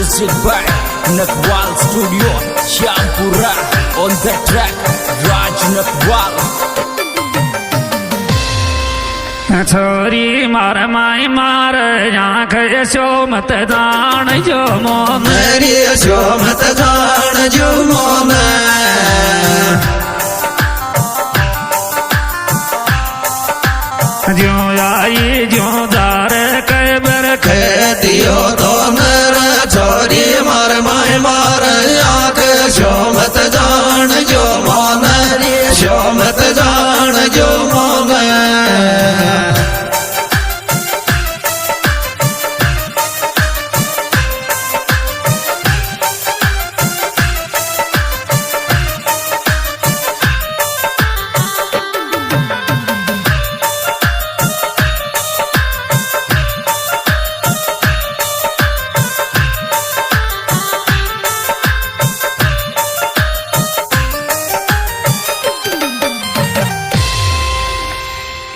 Music by Nakwal Studio, Shampura. On the track, Raj Nakwal. छोरी मार माई मार आँख यशो मत जान जो मोन मेरी यशो मत जान जो मोन जो आई जो दार कैबर कह दियो तो मेरा छोरी मार माई मार आँख यशो मत जान जो मोन यशो मत जान जो मोन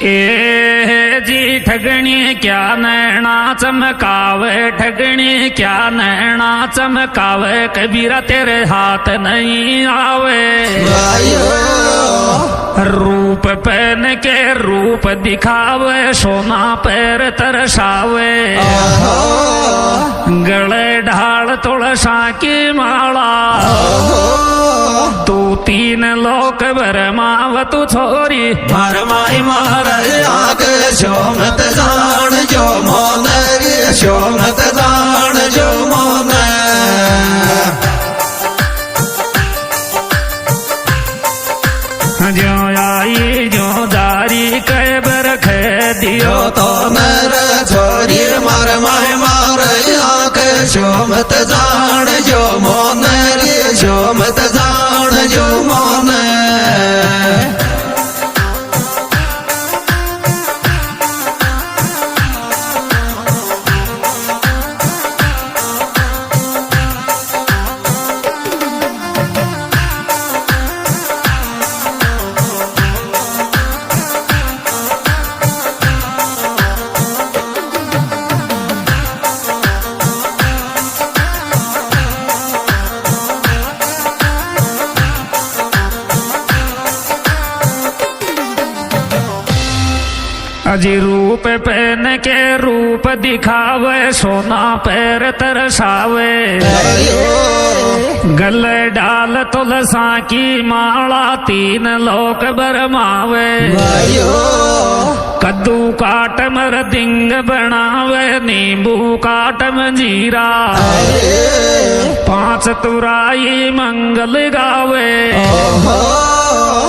ए जी ठगनी क्या नैना चमकावे ठगनी क्या नैना चमकावे कबीरा तेरे हाथ नहीं आवे रूप पहन के रूप दिखावे सोना पैर तरसावे गले ढाल तुलसा की माला तू तीन लोक भरमाव तू छोरी मार माई मार आँख यशो मत जान जो मोन यशो मत जान जो मोन जो आई जो दारी कैबर खे दियो तो मेरा छोरी मार माई मार आँख यशो मत जान जो मोन यशो मत जान जो मोन अजी रूप पहन के रूप दिखावे सोना पैर तरसावे गले डाल तुलसा की माला तीन लोक बरमावे कद्दू काट मर दिंग बनावे नींबू काट मंजीरा पांच तुराई मंगल गावे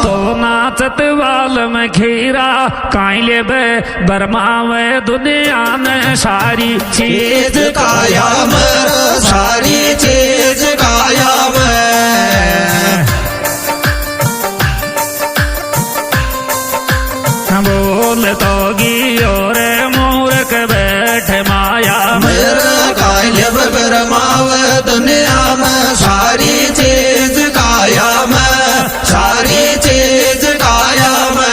तो नाचत वाल में खीरा काइले बे बरमावे दुनिया में सारी चीज काया में सारी चीज काया में बोल तो गियो रे मूर्ख बैठ माया मेरा काइले बे बरमावे दुनिया में सारी चीज काया में सारी चीज काया में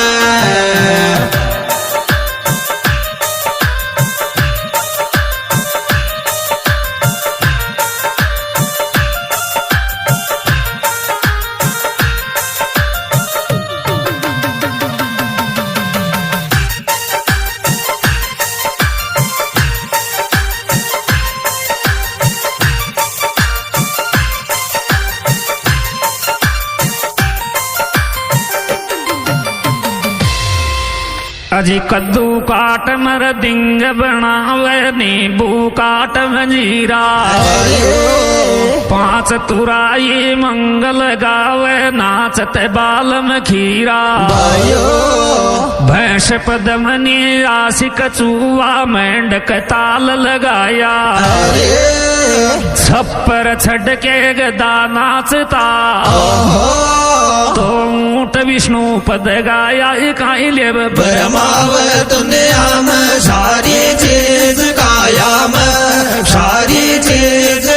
अजी कद्दू काट मर दिंग बनावे नींबू काट मंजीरा पांच तुराई मंगल गावे नाचत बाल में खीरा भैंस पदमनी आशिक चूवा मेंढक ताल लगाया छप्पर छड़ के गदा नाचता तो ऊंट विष्णु पद गाया काइले बरमावे दुनिया में सारी चीज काया में सारी चीज